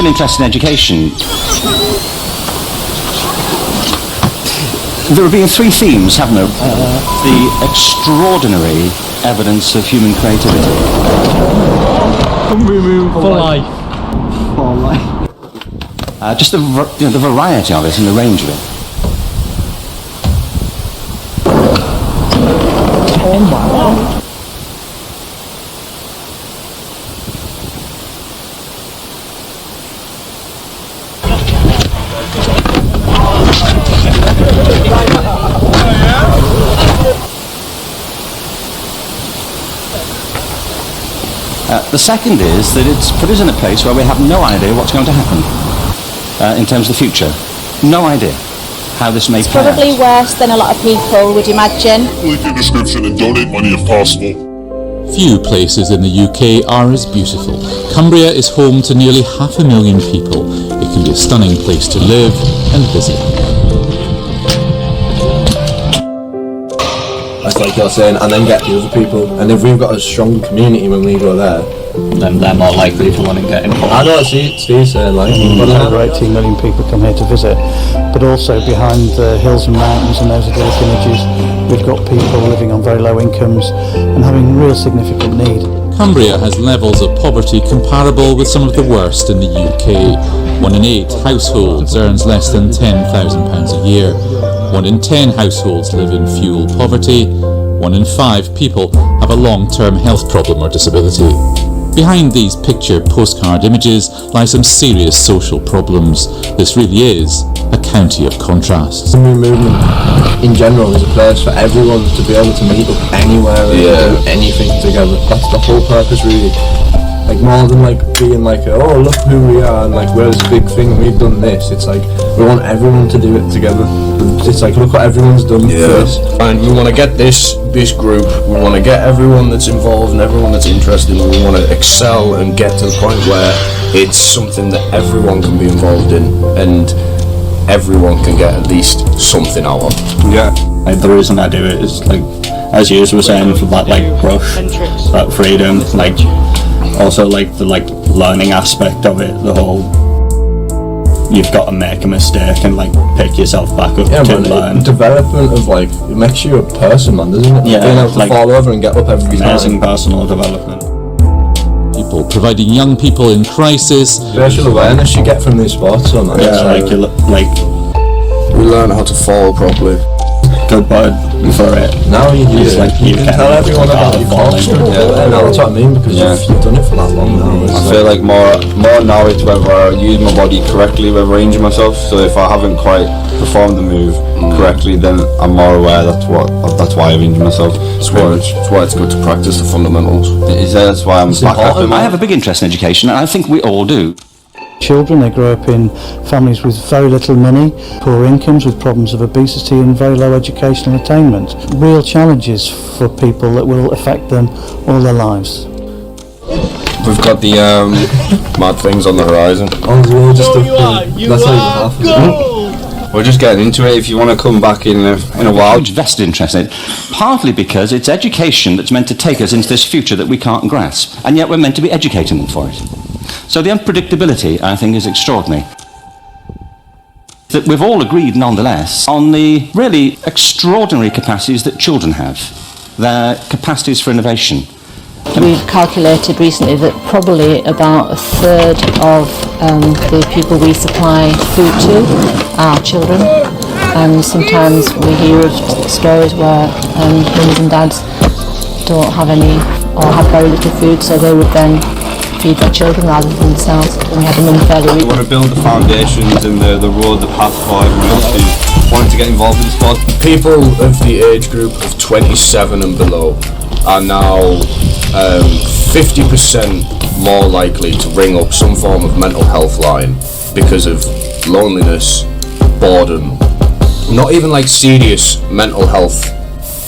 an interest in education. There have been three themes, haven't there? The extraordinary evidence of human creativity. For life. For life. Just the variety of it and the range of it. Oh my God. The second is that it's put us in a place where we have no idea what's going to happen in terms of the future. No idea how this may play out. Probably worse than a lot of people would imagine. Link in description and donate money if possible. Few places in the UK are as beautiful. Cumbria is home to nearly 500,000 people. It can be a stunning place to live and visit. That's like you're saying, and then get the other people. And if we've got a strong community when we go there, then they're more likely to want to get involved. I know, Steve's saying, like, over 18 million people come here to visit, but also behind the hills and mountains and those idyllic images, we've got people living on very low incomes and having real significant need. Cumbria has levels of poverty comparable with some of the worst in the UK. 1 in 8 households earns less than £10,000 a year. 1 in 10 households live in fuel poverty. 1 in 5 people have a long-term health problem or disability. Behind these picture postcard images lie some serious social problems. This really is a county of contrasts. CumbriaMovement in general is a place for everyone to be able to meet up anywhere and do anything together. That's the whole purpose, really. Like, more than like being like, oh, look who we are and like we're this big thing and we've done this. It's like we want everyone to do it together. It's like, look what everyone's done for us. And we want to get this group, we want to get everyone that's involved and everyone that's interested, and we want to excel and get to the point where it's something that everyone can be involved in and everyone can get at least something out of. Yeah. Like, the reason I do it is, like, as you were saying, for that like rush, that freedom, like also like the learning aspect of it, the whole you've got to make a mistake and like pick yourself back up to learn. The development of like, it makes you a person, man, doesn't it? Yeah, being able to like, fall over and get up every time. Amazing personal development. People providing young people in crisis. Spatial awareness you get from these sports, so man. Yeah, like we learn how to fall properly. Good word for it. Now you can tell everyone about your course. Yeah, that's what I mean, because you've done it for that long now. I feel like more knowledge whether I use my body correctly, whether I injure myself. So if I haven't quite performed the move correctly, then I'm more aware that's why I've injured myself. That's why it's good to practice the fundamentals. That's why I'm back after. I have a big interest in education, and I think we all do. Children, they grow up in families with very little money, poor incomes, with problems of obesity and very low educational attainment. Real challenges for people that will affect them all their lives. We've got the mad things on the horizon. We're just getting into it. If you want to come back in a while. Huge vested interest in it, partly because it's education that's meant to take us into this future that we can't grasp, and yet we're meant to be educating them for it. So the unpredictability, I think, is extraordinary. That we've all agreed, nonetheless, on the really extraordinary capacities that children have, their capacities for innovation. We've calculated recently that probably about a third of the people we supply food to are children, and sometimes we hear of stories where mums and dads don't have any or have very little food, so they would then feed their children rather than themselves. And we had a mum fairly We want to build the foundations and the road, the path for everyone else who wanting to get involved in sport. People of the age group of 27 and below are now 50% more likely to ring up some form of mental health line because of loneliness, boredom, not even like serious mental health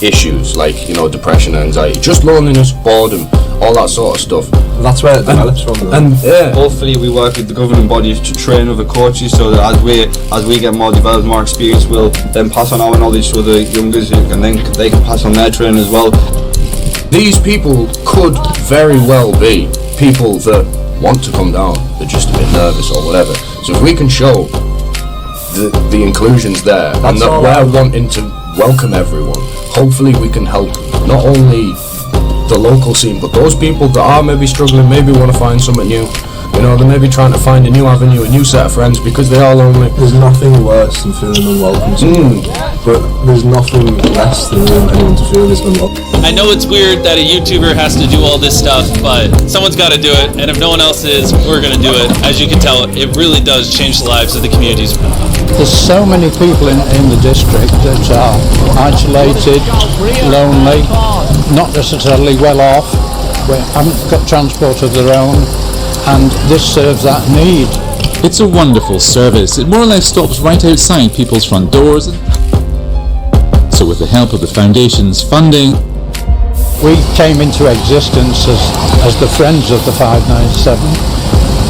issues like, you know, depression and anxiety, just loneliness, boredom, all that sort of stuff. That's where it develops from. And hopefully we work with the governing bodies to train other coaches so that as we get more developed, more experience, we'll then pass on our knowledge to the youngers, and then they can pass on their training as well. These people could very well be people that want to come down, they're just a bit nervous or whatever. So if we can show the inclusion's there, and that we're wanting to welcome everyone, hopefully we can help not only the local scene, but those people that are maybe struggling, maybe want to find something new. You know, they may be trying to find a new avenue, a new set of friends because they are lonely. There's nothing worse than feeling unwelcome somewhere, but there's nothing less than anyone to feel is unwelcome. I know it's weird that a YouTuber has to do all this stuff, but someone's got to do it, and if no one else is, we're going to do it. As you can tell, it really does change the lives of the communities. There's so many people in the district that are isolated, lonely, not necessarily well off, haven't got transport of their own, and this serves that need. It's a wonderful service. It more or less stops right outside people's front doors. So with the help of the Foundation's funding, we came into existence as the Friends of the 597.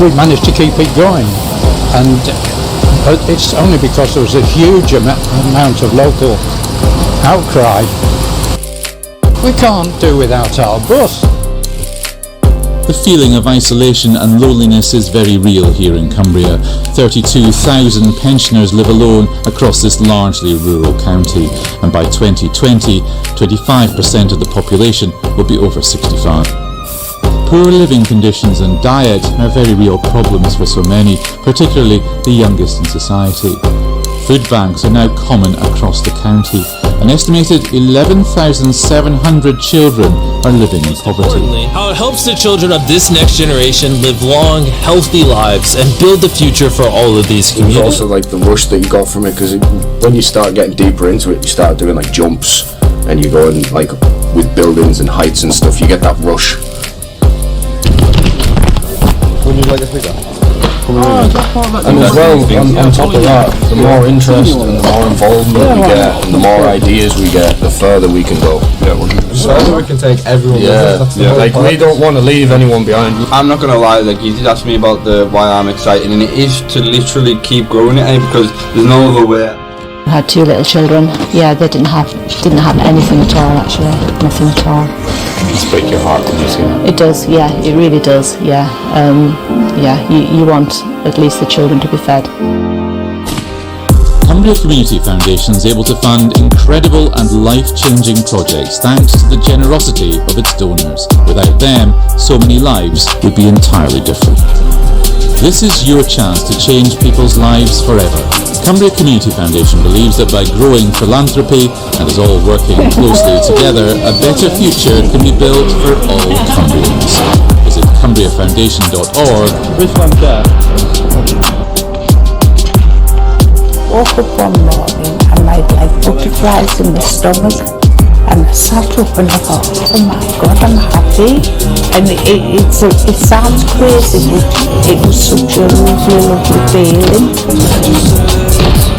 We managed to keep it going, and it's only because there was a huge amount of local outcry. We can't do without our bus. the feeling of isolation and loneliness is very real here in Cumbria. 32,000 pensioners live alone across this largely rural county, and by 2020, 25% of the population will be over 65. Poor living conditions and diet are very real problems for so many, particularly the youngest in society. Food banks are now common across the county. An estimated 11,700 children are living in poverty. How it helps the children of this next generation live long, healthy lives and build the future for all of these communities. There's also like the rush that you got from it, because when you start getting deeper into it, you start doing like jumps, and you go in like with buildings and heights and stuff, you get that rush. Would you like a figure? And as well, on top of that, the more interest and the more involvement we get and the more ideas we get, the further we can go. The further we can take everyone with us. Like we don't want to leave anyone behind. I'm not gonna lie, like you did ask me about why I'm excited, and it is to literally keep growing it, because there's no other way. I had 2 little children. Yeah, they didn't have anything at all, actually. Nothing at all. It's break your heart when you see that. It does, yeah, it really does, yeah. You want at least the children to be fed. Cumbria Community Foundation is able to fund incredible and life-changing projects thanks to the generosity of its donors. Without them, so many lives would be entirely different. This is your chance to change people's lives forever. Cumbria Community Foundation believes that by growing philanthropy and us all working closely together, a better future can be built for all Cumbrians. Visit CumbriaFoundation.org. Which one's that? Woke up one morning and I had like butterflies in my stomach, and I sat up and I thought, oh my God, I'm happy. And it sounds crazy, but it was such a lovely feeling.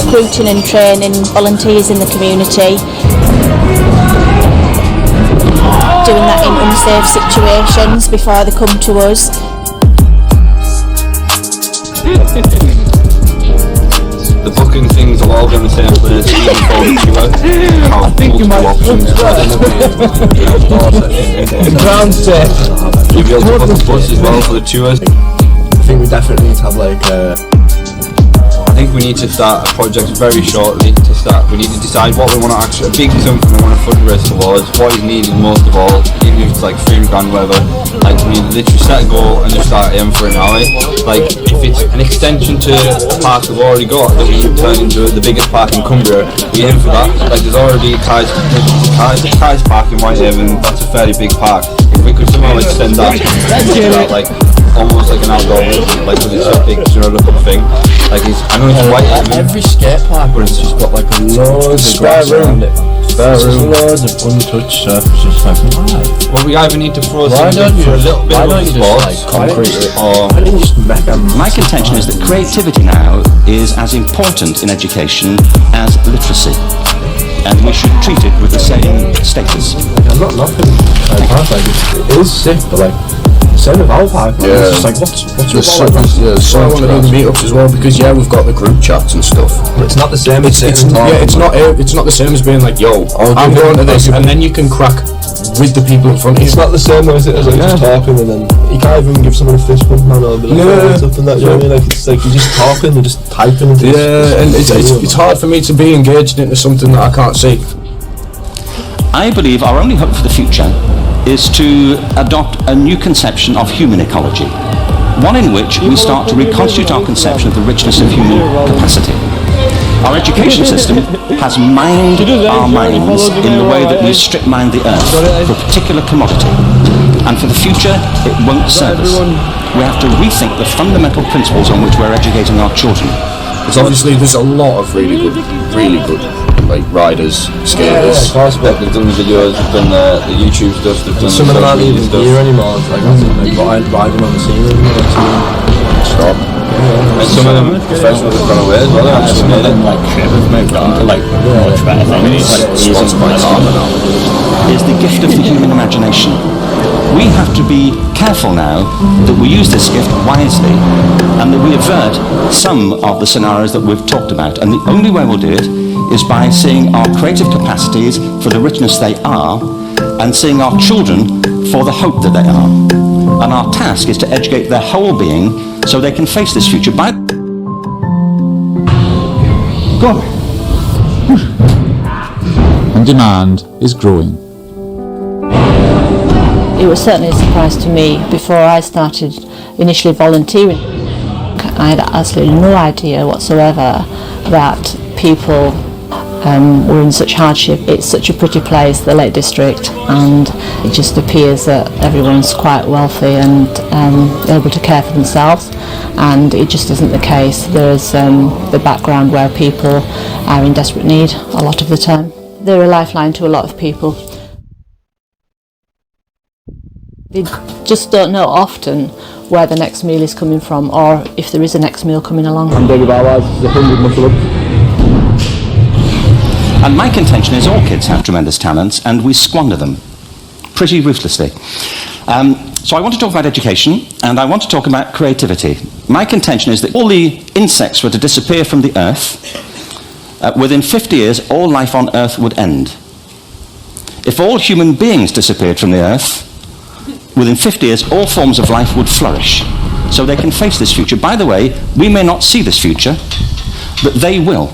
Recruiting and training volunteers in the community, doing that in unsafe situations before they come to us. The booking things will all be in the same place, even for the tour. I think you might options. Ground set. You'll be able to book a bus as well for the tours. I think we definitely need to have like I think we need to start a project very shortly. We need to decide what we want to actually, a big something we want to fundraise towards, what is needed most of all, even if it's like $3 grand, whatever. Like we need to literally set a goal and just start aiming for it now. Like if it's an extension to a park we've already got that we would turn into the biggest park in Cumbria, we aim for that. Like there's already Kai's Park in Whitehaven, that's a fairly big park. If we could somehow extend that, like almost like an outdoor movement, like because it's so big, you know, look at the thing. Like it's, I know it's Whitehaven. every skate park, but it's just got like loads of grass around it. Loads of untouched surfaces. Like why? Well, we either need to throw something for a little bit of sports, concrete, or My contention is that creativity now is as important in education as literacy, and we should treat it with the same status. I'm not knocking park, like it is sick, but like Same with our park. Yeah. It's just like, what's There's so I want to do the meetups as well, because we've got the group chats and stuff. But it's not the same as It's not the same as being like, yo, I'm going to this, and then you can crack with the people in front of you. It's not the same as it is like just talking, and then you can't even give someone a fist bump, man, or be like, oh, something that, you know what I mean? Like, it's like you're just talking, you're just typing. And it's hard for me to be engaged into something that I can't see. I believe our only hope for the future is to adopt a new conception of human ecology, one in which we start to reconstitute our conception of the richness of human capacity. Our education system has mined our minds in the way that we strip mine the earth for a particular commodity, and for the future it won't serve us. We have to rethink the fundamental principles on which we're educating our children. Because obviously there's a lot of really good like riders, skaters. They've done the videos, they've done the YouTube stuff, they've done some of them aren't even stuff. here anymore. It's like riding on the scenery. Stop. And some of them professionals have gone away as well. They actually made it. Like Trip have moved on to like much better things. Like Sponsored by Carver now. Is the gift of the human imagination. We have to be careful now that we use this gift wisely and that we avert some of the scenarios that we've talked about. And the only way we'll do it is by seeing our creative capacities for the richness they are and seeing our children for the hope that they are. And our task is to educate their whole being so they can face this future. Go on. And demand is growing. It was certainly a surprise to me. Before I started initially volunteering, I had absolutely no idea whatsoever that people were in such hardship. It's such a pretty place, the Lake District, and it just appears that everyone's quite wealthy and able to care for themselves, and it just isn't the case. There's the background where people are in desperate need a lot of the time. They're a lifeline to a lot of people. They just don't know often where the next meal is coming from, or if there is a next meal coming along. And my contention is all kids have tremendous talents and we squander them pretty ruthlessly. So I want to talk about education and I want to talk about creativity. My contention is that all the insects were to disappear from the earth. Within 50 years, all life on earth would end. If all human beings disappeared from the earth, within 50 years, all forms of life would flourish. So they can face this future. By the way, we may not see this future, but they will.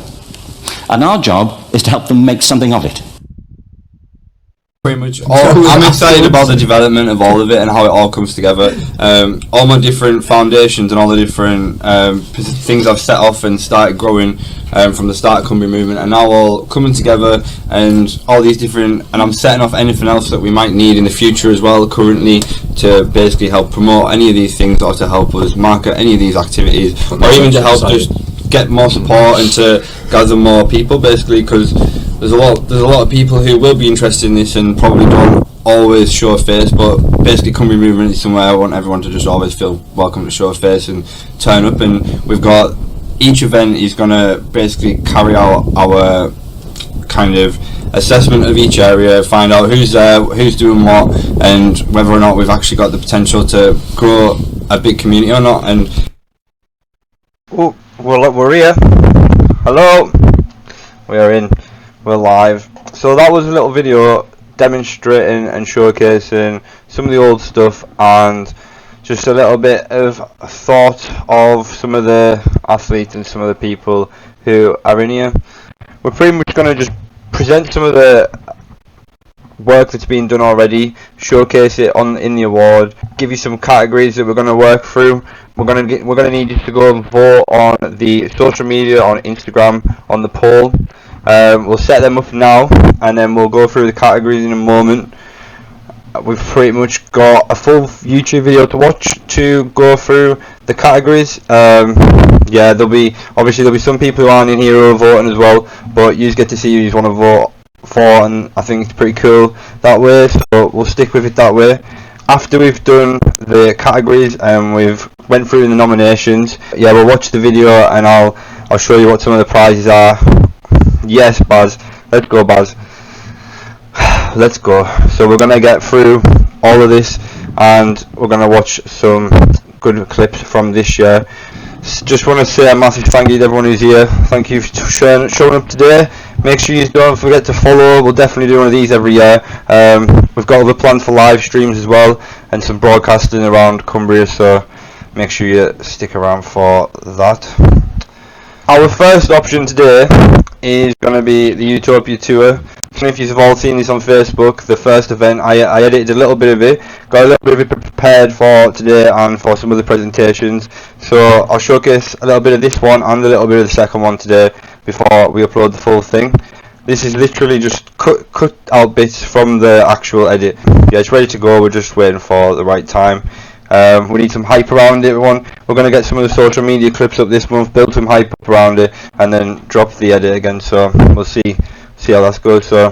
And our job is to help them make something of it. Pretty much. I'm excited about the development of all of it and how it all comes together. All my different foundations and all the different things I've set off and started growing from the start of Cumbria Movement are now all coming together, and all these different, and I'm setting off anything else that we might need in the future as well currently to basically help promote any of these things or to help us market any of these activities, or even to help just get more support and to gather more people, basically, because there's a lot of people who will be interested in this and probably don't always show a face, but basically Cumbria Movement is somewhere I want everyone to just always feel welcome to show a face and turn up, and we've got each event is going to basically carry out our kind of assessment of each area, find out who's there, who's doing what, and whether or not we've actually got the potential to grow a big community or not. And we're here. Hello. We're live. So that was a little video demonstrating and showcasing some of the old stuff and just a little bit of thought of some of the athletes and some of the people who are in here. We're pretty much going to just present some of the work that's been done already, showcase it in the award, give you some categories that we're going to work through. We're going to need you to go and vote on the social media, on Instagram, on the poll. We'll set them up now and then we'll go through the categories in a moment. We've pretty much got a full YouTube video to watch to go through the categories. Yeah, there'll be some people who aren't in here who are voting as well, but you get to see who you want to vote for, and I think it's pretty cool that way, so we'll stick with it that way. After we've done the categories and we've went through the nominations, yeah, we'll watch the video and I'll show you what some of the prizes are. Yes, Baz, let's go, Baz. Let's go. So we're gonna get through all of this and we're going to watch some good clips from this year. Just want to say a massive thank you to everyone who's here. Thank you for showing up today. Make sure you don't forget to follow. We'll definitely do one of these every year. We've got other plans for live streams as well, and some broadcasting around Cumbria, so make sure you stick around for that. Our first option today is going to be the Utopia tour. I don't know if you've all seen this on Facebook, the first event. I edited a little bit of it, got a little bit of it prepared for today and for some other presentations. So I'll showcase a little bit of this one and a little bit of the second one today before we upload the full thing. This is literally just cut out bits from the actual edit. Yeah, it's ready to go, we're just waiting for the right time. We need some hype around it. We're going to get some of the social media clips up this month, build some hype up around it, and then drop the edit again. So we'll see how that's good. So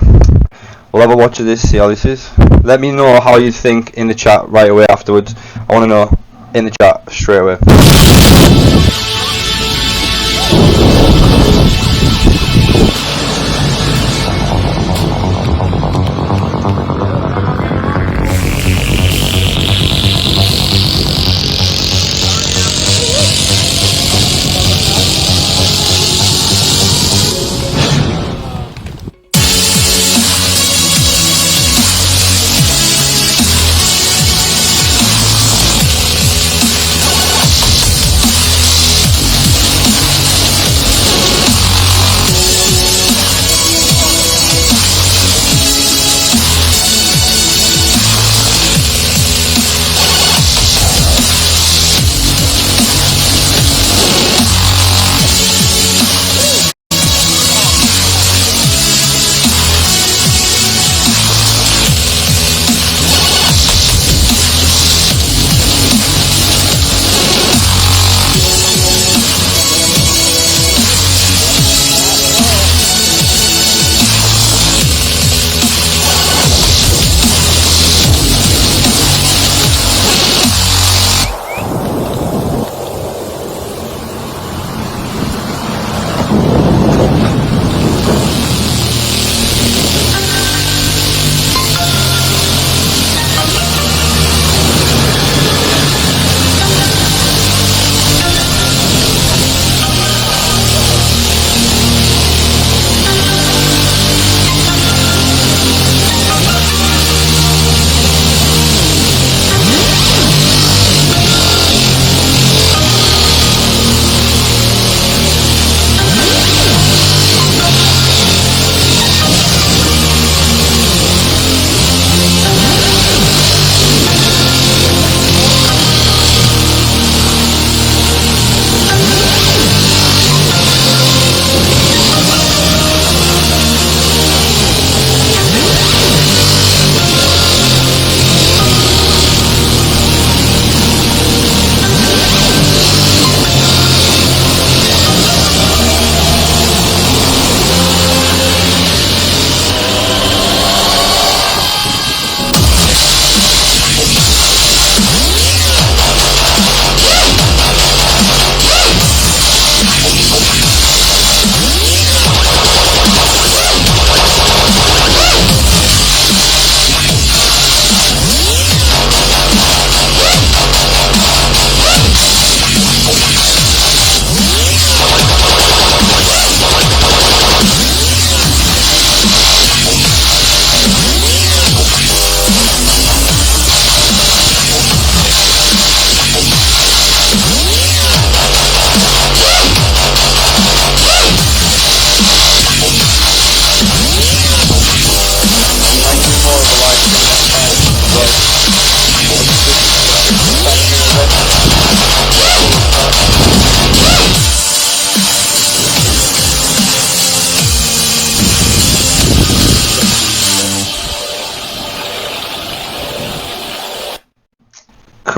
we'll have a watch of this, see how this is. Let me know how you think in the chat right away afterwards. I want to know in the chat straight away.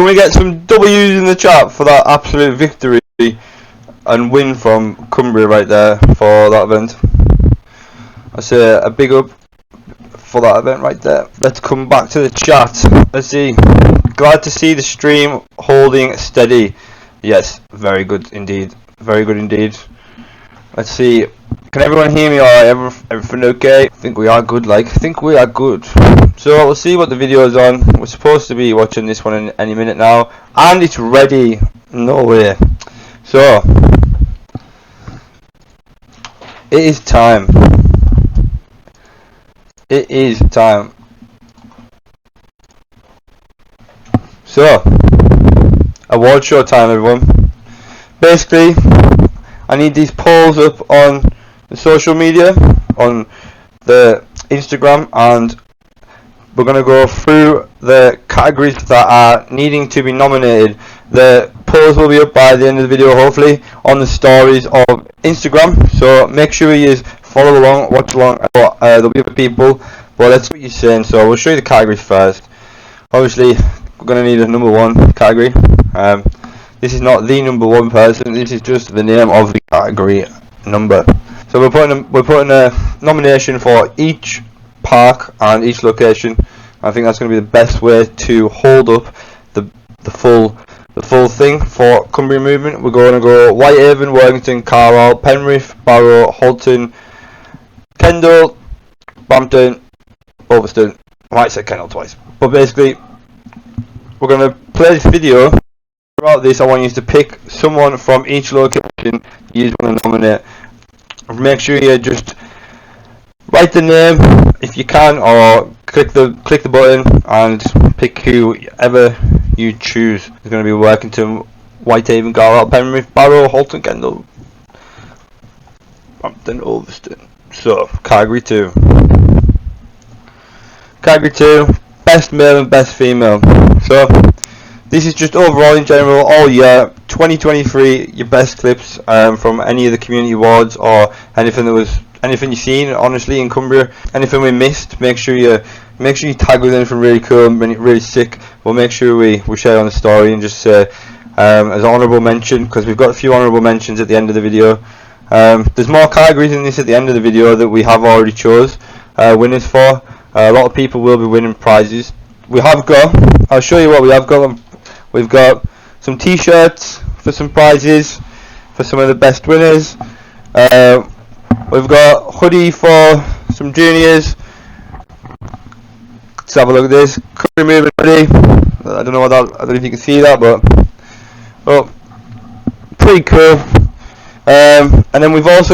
Can we get some W's in the chat for that absolute victory and win from Cumbria right there for that event? I say a big up for that event right there. Let's come back to the chat. Let's see. Glad to see the stream holding steady. Yes, very good indeed. Very good indeed. Let's see. Can everyone hear me alright? Everything okay? I think we are good, like. I think we are good. So we'll see what the video is on. We're supposed to be watching this one in any minute now, and it's ready. No way. So it is time. It is time. So, award show time, everyone. Basically, I need these polls up on the social media, on the Instagram, and we're going to go through the categories that are needing to be nominated. The polls will be up by the end of the video, hopefully, on the stories of Instagram. So make sure you follow along, watch along. There'll be other people, but let's see what you're saying. So we'll show you the categories first. Obviously, we're going to need a number one category. This is not the number one person. This is just the name of the category number. So we're putting a nomination for each park and each location. I think that's going to be the best way to hold up the full thing for Cumbria Movement. We're going to go Whitehaven, Worthington, Carlisle, Penrith, Barrow, Halton, Kendal, Brampton, Ulverston. I might say Kendal twice, but basically we're going to play this video. Throughout this, I want you to pick someone from each location you want to nominate. Make sure you just write the name if you can, or click the button and pick whoever you choose. It's going to be Worthington, Whitehaven, Carlisle, Penrith, Barrow, Halton, Kendal, Brampton, Ulverston. So category 2. Category 2, best male and best female. So this is just overall in general all year 2023, your best clips from any of the community awards or anything you've seen honestly in Cumbria. Anything we missed, make sure you tag with anything really cool and really sick. We'll make sure we share on the story and just say as honourable mention, because we've got a few honourable mentions at the end of the video. There's more categories in this at the end of the video that we have already chose winners for. A lot of people will be winning prizes. I'll show you what we have got. We've got some t-shirts for some prizes for some of the best winners. We've got hoodie for some juniors. Let's have a look at this. Cumbria Movement hoodie. I don't know if you can see that, but pretty cool. And then we've got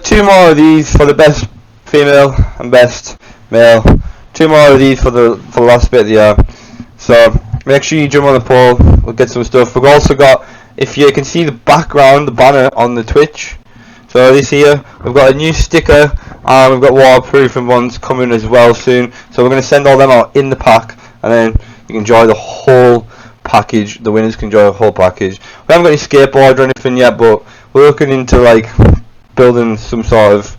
2 more of these for the best female and best male. 2 more of these for the last bit of the year. So make sure you jump on the poll. We'll get some stuff. We've also got, if you can see the background, the banner on the Twitch. So this here, we've got a new sticker and we've got waterproofing ones coming as well soon. So we're going to send all them out in the pack, and then you can enjoy the whole package. The winners can enjoy the whole package. We haven't got any skateboard or anything yet, but we're looking into like building some sort of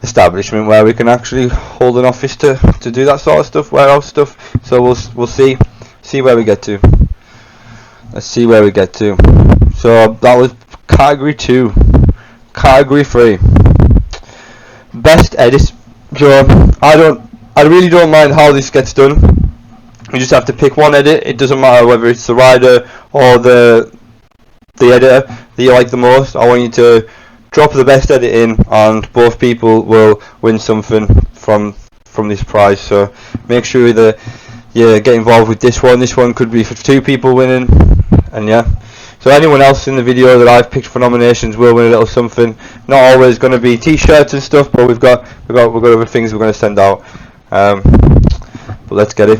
establishment where we can actually hold an office to do that sort of stuff, warehouse stuff. So we'll see where we get to. Let's see where we get to. So that was category 2. Category 3, best edits. So I really don't mind how this gets done. You just have to pick one edit. It doesn't matter whether it's the rider or the editor that you like the most. I want you to drop the best edit in, and both people will win something from this prize. So make sure that you get involved with this one. This one could be for 2 people winning, and yeah. So anyone else in the video that I've picked for nominations will win a little something. Not always going to be t-shirts and stuff, but we've got other things we're going to send out. But let's get it.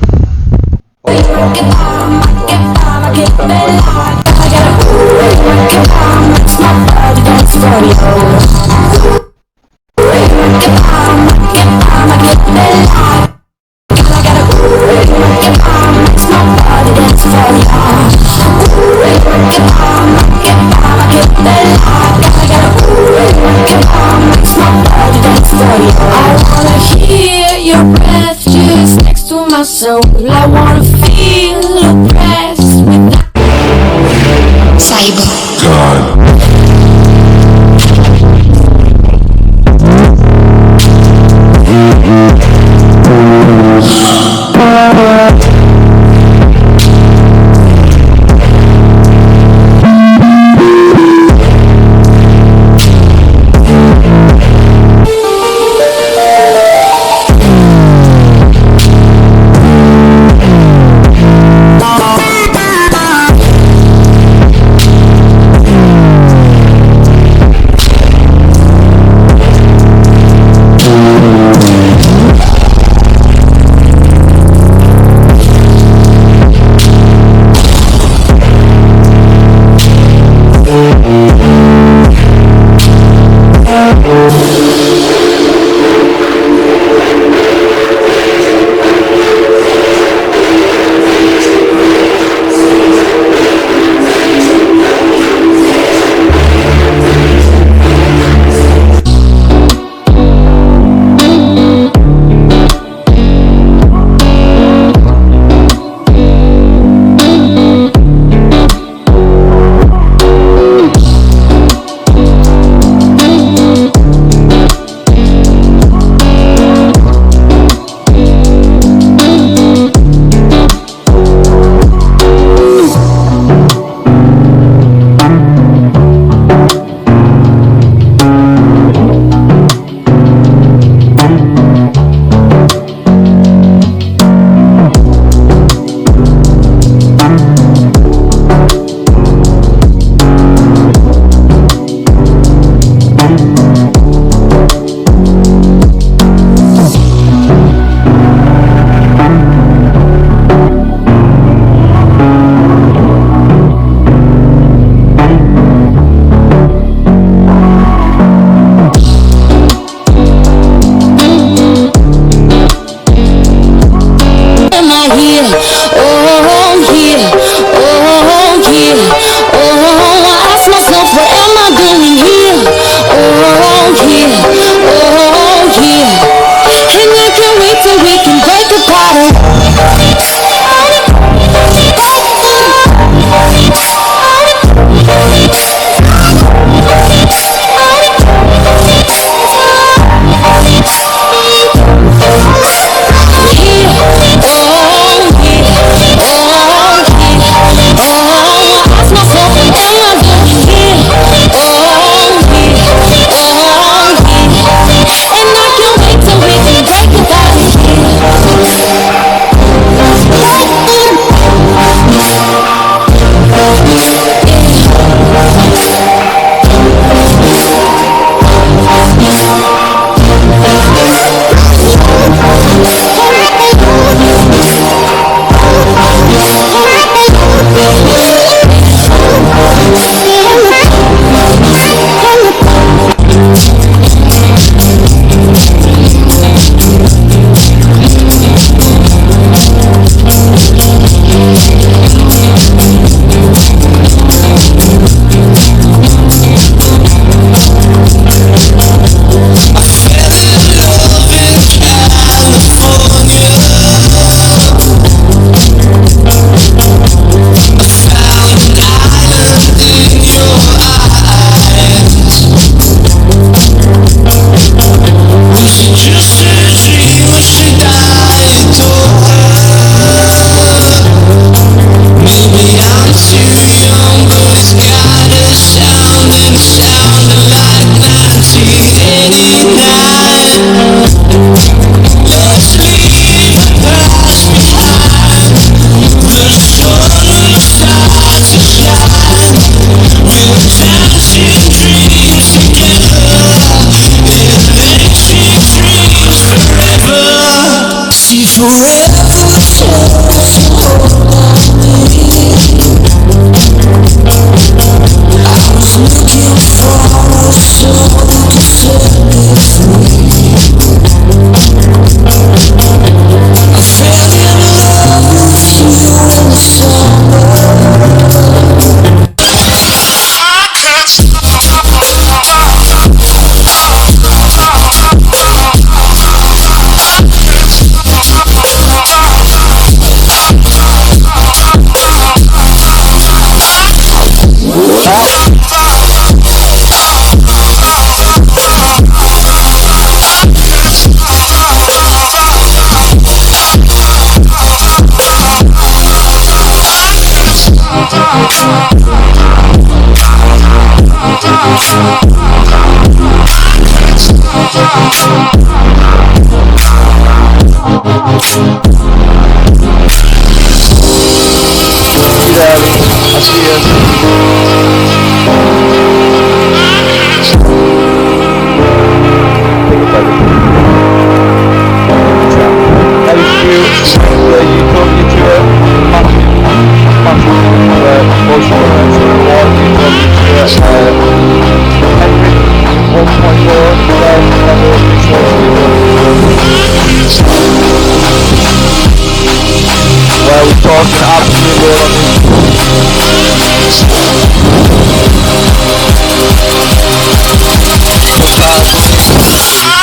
I wanna hear your breath just next to my soul. I wanna feel oppressed with Cyber God.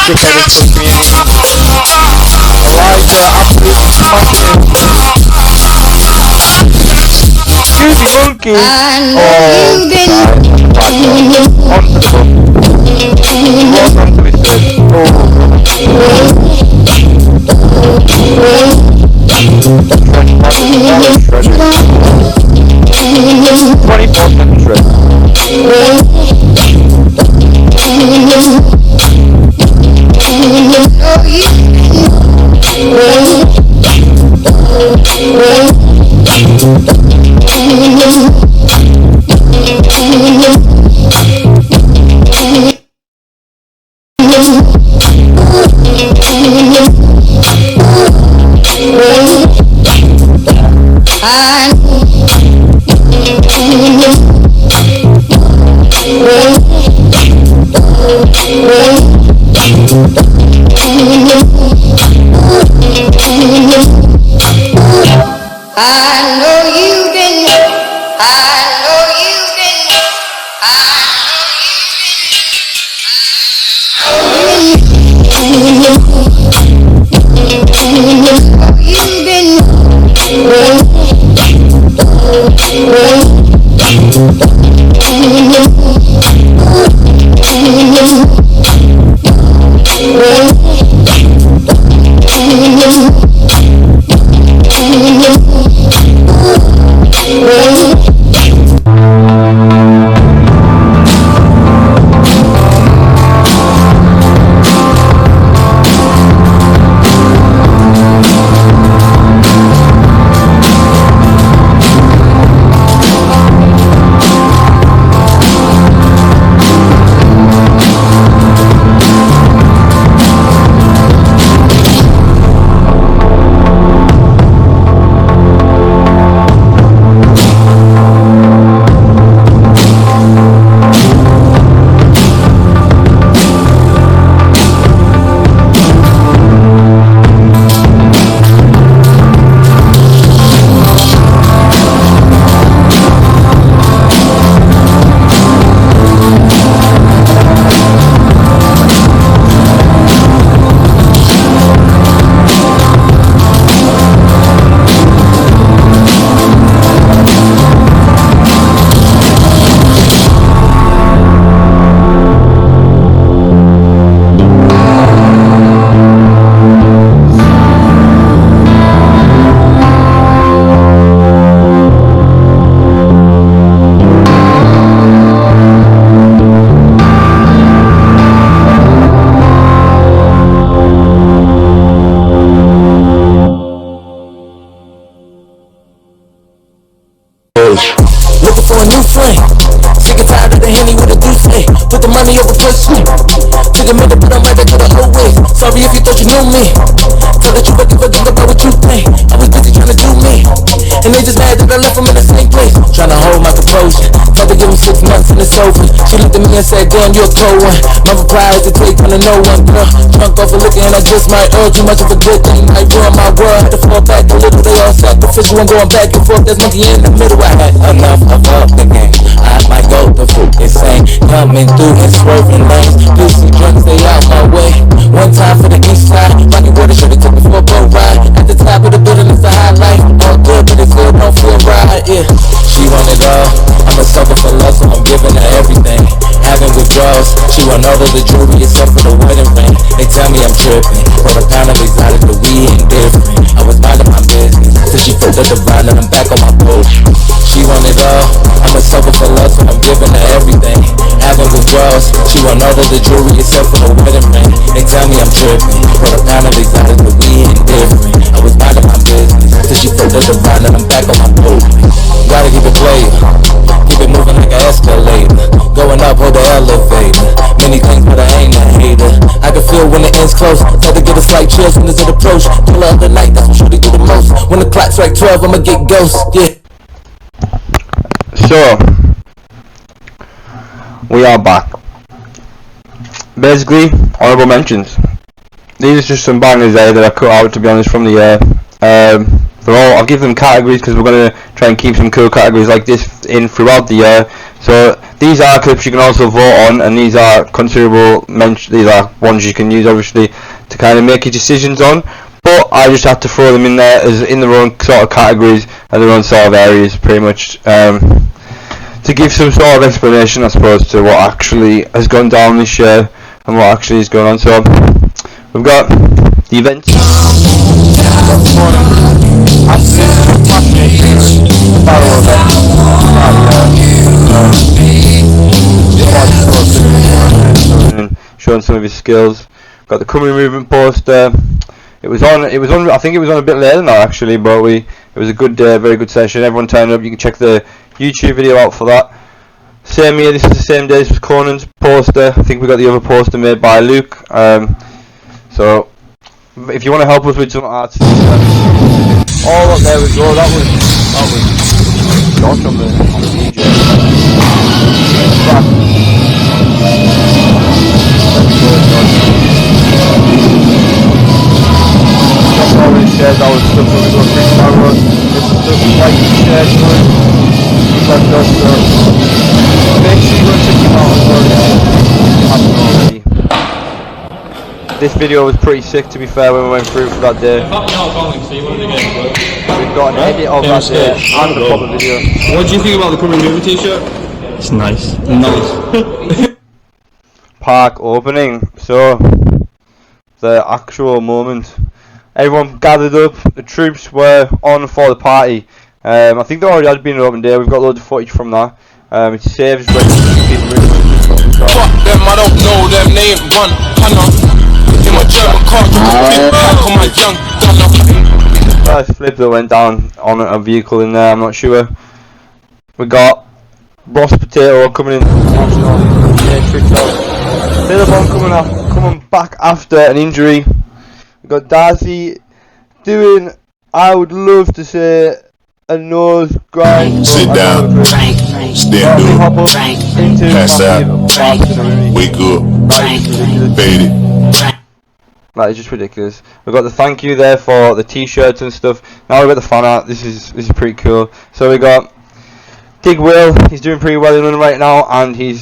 dickheaded to the community. Elijah, absolutely smashing. Juicy monkey! Oh, onto the book. Walk onto his bed. Oh. 24-7 shred. Looking for a new flame. Sick and tired of the Henny with a deuce. Put the money over pursuit. Took a minute, but I'm right back to the old ways. Sorry if you thought you knew me. Tell the truth, I give a fuck about what you think. I was busy trying to do me, and they just mad that I left them in the same place. Trying to hold my composure. Tried to give him 6 months and it's over. She looked at me and said, damn, you're a cold one. My reply is to take one to no one, girl. Drunk off of liquor and I just might too much of a good thing. Might ruin my world. Had to fall back a little. They all sacrificial and going back and forth. There's monkey in the middle. I had enough of up the game. I might go the fool insane. Coming through and swerving lanes. Pussy drunk, stay out my way. One time for the east side. Rocky water should've took me for a boat ride. At the top of the building it's a highlight. All good but it still don't feel right, yeah. She want it all. I'm a sucker for love, so I'm giving her everything. Having withdrawals. She want all of the jewelry except for the wedding ring. They tell me I'm tripping. For a pound of exotic, the weed ain't different. I was minding my business till she flipped the divine and I'm back on my boat. She want it all. I'm a sucker for love, so I'm giving her everything. Having withdrawals. She want all of the jewelry except for the wedding ring. They tell me I'm tripping. For a pound of exotic, the weed ain't different. I was minding my business till she flipped the divine and I'm back on my boat. Gotta keep it playing. Keep it moving like an escalator. Going up, hold the elevator. Many things, but I ain't a hater. I can feel when the end's close. Try to get a slight chill when it's an approach. Till the other night, that's what Shorty do the most. When the clock strike 12, I'ma get ghost, yeah. So, we are back. Basically, honourable mentions. These are just some bangers there that I cut out, to be honest, from the I'll give them categories because we're going to try and keep some cool categories like this in throughout the year. So these are clips you can also vote on, and these are considerable these are ones you can use obviously to kind of make your decisions on. But I just have to throw them in there as in their own sort of categories and their own sort of areas, pretty much, to give some sort of explanation, I suppose, to what actually has gone down this year and what actually is going on. So we've got the events. Showing some of his skills. Got the CumbriaMovement poster. It was on. I think it was on a bit later now actually, but it was a good, very good session. Everyone turned up. You can check the YouTube video out for that. Same year. This is the same day as Conan's poster. I think we got the other poster made by Luke. So if you want to help us with some art, oh look, there we go. That was Josh on the DJ. Already shared our stuff when we go through Barrow. This is stuff like he shared for us. He left us, so make sure you go check him out as well if you haven't already. This video was pretty sick, to be fair, when we went through for that day. We've got an edit of that day and the proper video. What do you think about the CumbriaMovement t-shirt? It's nice. Nice. Park opening. So the actual moment. Everyone gathered up, the troops were on for the party. I think there already had been an open day, we've got loads of footage from that. It saves when people really fuck them, I don't know them, they ain't run, in my German car, back on my young gunner. First flip that went down on a vehicle in there, I'm not sure. We got Ross Potato coming in, Billabong coming back after an injury. We got Darcy doing, I would love to say, a nose grind. Sit down, stand up, pass out, wake up, fade it. That is just ridiculous. We've got the thank you there for the t-shirts and stuff. Now we've got the fan art. This is pretty cool. So we got Dig Will. He's doing pretty well in London right now, and he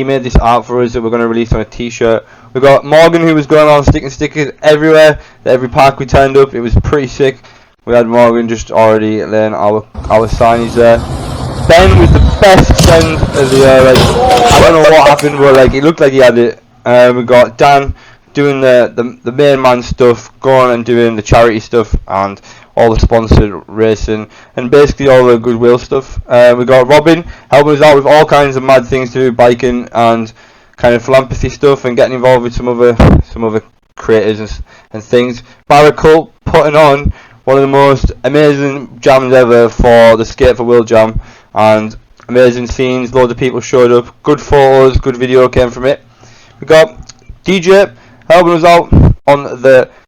made this art for us that we're going to release on a t-shirt. We've got Morgan, who was going on sticking stickers everywhere, at every park we turned up. It was pretty sick. We had Morgan just already laying our signage there. Ben was the best send of the year. Like, I don't know what happened, but like it looked like he had it. We got Dan doing the main man stuff, going and doing the charity stuff and all the sponsored racing and basically all the goodwill stuff. We got Robin helping us out with all kinds of mad things to do, biking and kind of philanthropy stuff and getting involved with some other creators and things. Barra Cult putting on one of the most amazing jams ever for the Skate for World Jam, and amazing scenes, loads of people showed up, good photos, good video came from it. We got DJ helping us out on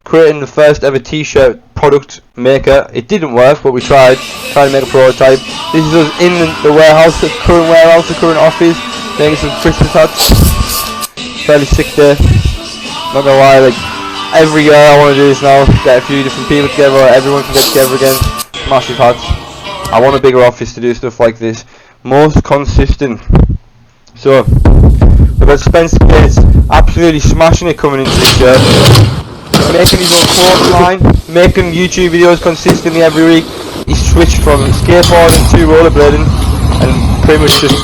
creating the first ever t-shirt product maker. It didn't work, but we tried to make a prototype. This is us in the warehouse, the current office, making some Christmas hats. Fairly sick day. Not gonna lie, like every year I want to do this now, get a few different people together, everyone can get together again, massive hats. I want a bigger office to do stuff like this, most consistent. So we've got Spencer Gates absolutely smashing it coming into this year, making his own clothing line, making YouTube videos consistently every week. He switched from skateboarding to rollerblading and pretty much just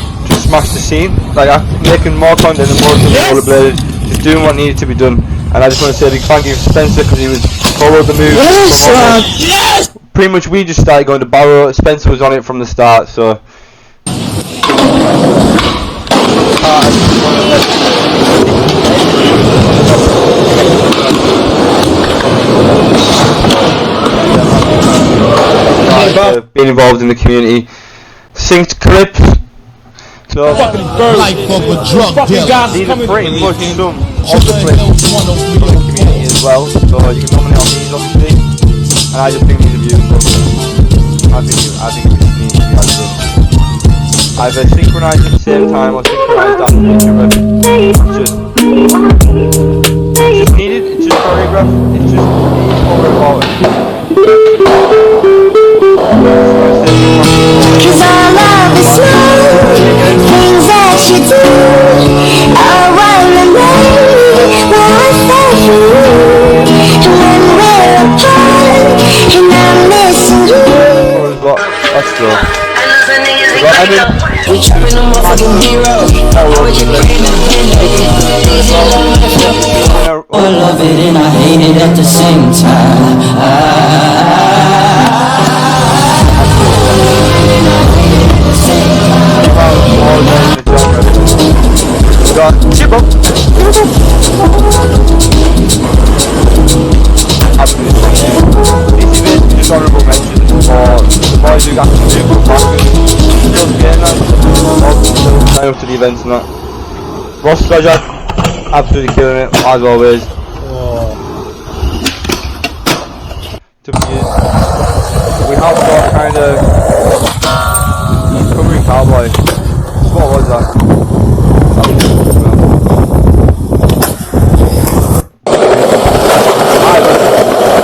smashed the scene, like making more content and more rollerblading, just doing what needed to be done. And I just want to say a big thank you to Spencer because he was followed the move. Yes! Pretty much we just started going to Barrow. Spencer was on it from the start, so being involved in the community. Synced clips. So these are pretty much some of the clips from the community as well. So you can nominate on these obviously. And I just think these are beautiful. I think it just needs to be added in. Either synchronise at the same time or synchronise down the picture, but it's just needed, it's just choreographed, it's just over important. you do. I wanna know what I felt for you. And when we're apart, and I'm missing you. Let's go. We trapping them motherfucking heroes. I love it and I hate it at the same time. Just honourable mentions for the boys who got to do good still getting that, sign up to the events and that. Ross Treasure, absolutely killing it, as always. We have got kind of Cumbria Cowboy. What was that?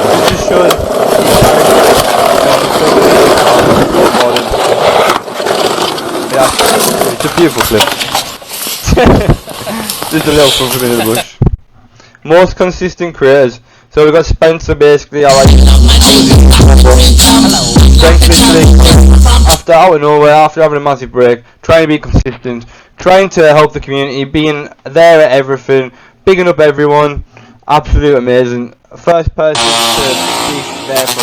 It just shows yeah, it's a beautiful clip. Just a little fun from in the bush. Most consistent creators. So we've got Spencer basically, I like Strength literally after out of nowhere, after having a massive break, trying to be consistent, trying to help the community, being there at everything, bigging up everyone, absolutely amazing. First person to be there for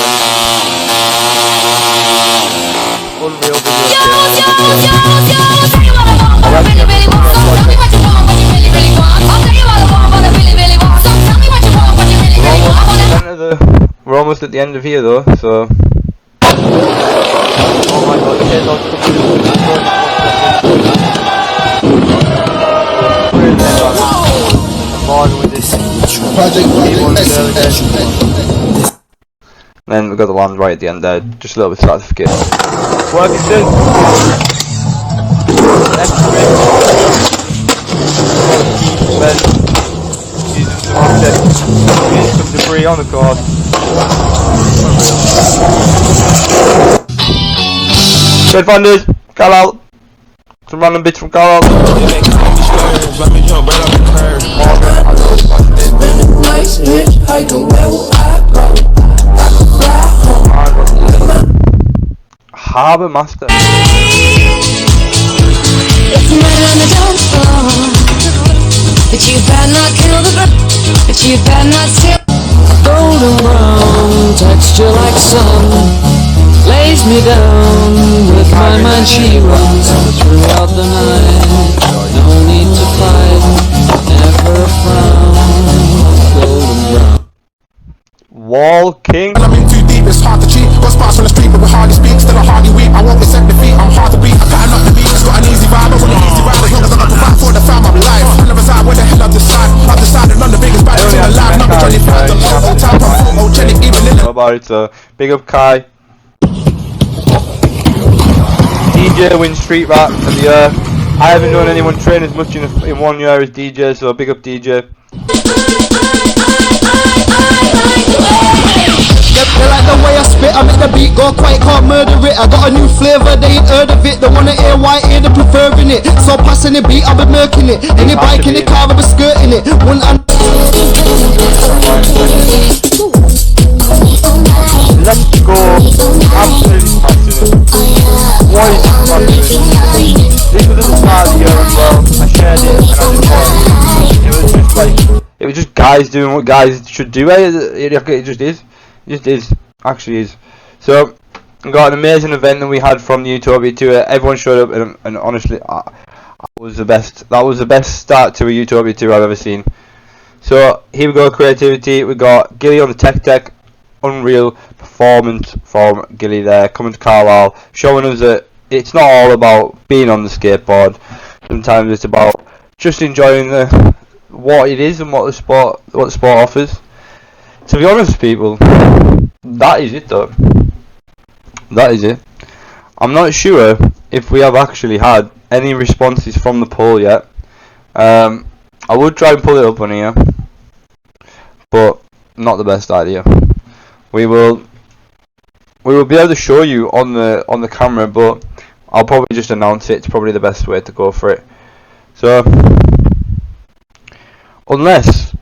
unreal We're almost at the end of here though, so oh my god, here's all then we've got the land right at the end there, just a little bit of certificate. Working still. Some debris on the course. Dead Fanders, call out. Some random bits from call out. Harbour Master. But you better not kill the bird. But you better not steal. Golden brown texture like sun lays me down. With my mind she runs throughout the night. No need to fight, never a frown. Golden brown. Wall King. I'm in too deep, it's hard to cheat. Got spots on the street, but we hardly speak. Still a hardy weep. I won't accept defeat. I'm hard to beat. I pattern up the beat. It's got an easy vibe. I want an easy ride. As long as I got to fight for the fam, I'm live. I never side where the hell I've decided. I've decided on the biggest battles in the life. Not Johnny Fans, the low old time. I'm photogenic, even in the. About it, so big up Kai. DJ wins Street Rat of the year. I haven't known anyone train as much in 1 year as DJ, so big up DJ. They like the way I spit, I make the beat go quiet, can't murder it. I got a new flavour, they ain't heard of it. They wanna hear why I they preferring it. So passing the beat, I'll be murking it. Any bike in the car, I'll be skirting it. Let's go. Absolutely fascinating. What is fascinating? This was at the start of the year as well. I shared it and I just thought it was just guys doing what guys should do. It just is. It just is. Actually is. So we got an amazing event that we had from the Utopia tour. Everyone showed up and honestly that was the best. That was the best start to a Utopia tour I've ever seen. So here we go, creativity. We got Gilly on the tech. Unreal performance from Gilly there, coming to Carlisle, showing us that it's not all about being on the skateboard. Sometimes it's about just enjoying what it is and what the sport offers. To be honest, people, that is it though. That is it. I'm not sure if we have actually had any responses from the poll yet. I would try and pull it up on here, but not the best idea. We will be able to show you on the camera, but I'll probably just announce it. It's probably the best way to go for it. So unless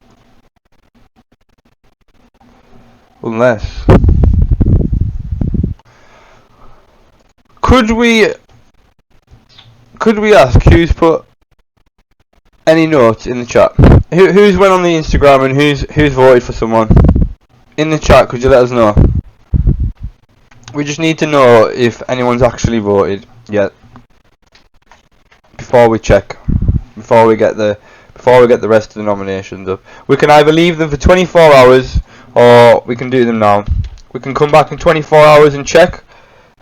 could we ask who's put any notes in the chat? Who's went on the Instagram and who's voted for someone? In the chat, could you let us know? We just need to know if anyone's actually voted yet before we check, before we get the rest of the nominations up. We can either leave them for 24 hours or we can do them now. We can come back in 24 hours and check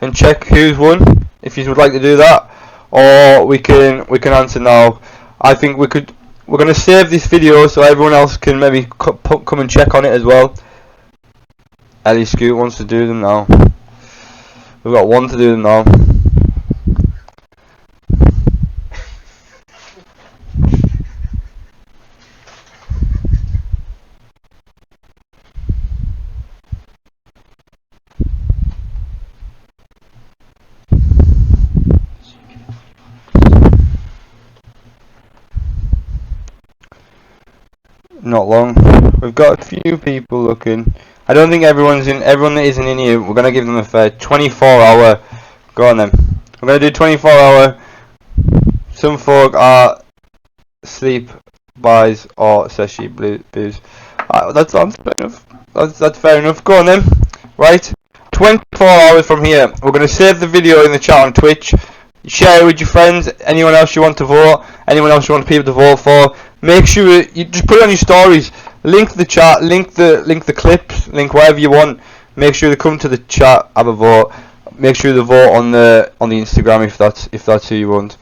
who's won if you would like to do that, or we can answer now. I think we're going to save this video so everyone else can maybe come and check on it as well. Ellie Scoot wants to do them now. We've got one to do them now. Not long. We've got a few people looking. I don't think everyone that isn't in here, we're going to give them a fair 24 hour. Go on then. We're going to do 24 hour. Some folk are sleep, buys, or session booze. That's fair enough. That's fair enough. Go on then. Right. 24 hours from here. We're going to save the video in the chat on Twitch. Share it with your friends. Anyone else you want to vote. Anyone else you want people to vote for. Make sure you just put it on your stories. Link the chat, link the clips, link whatever you want. Make sure they come to the chat, have a vote. Make sure they vote on the Instagram if that's who you want.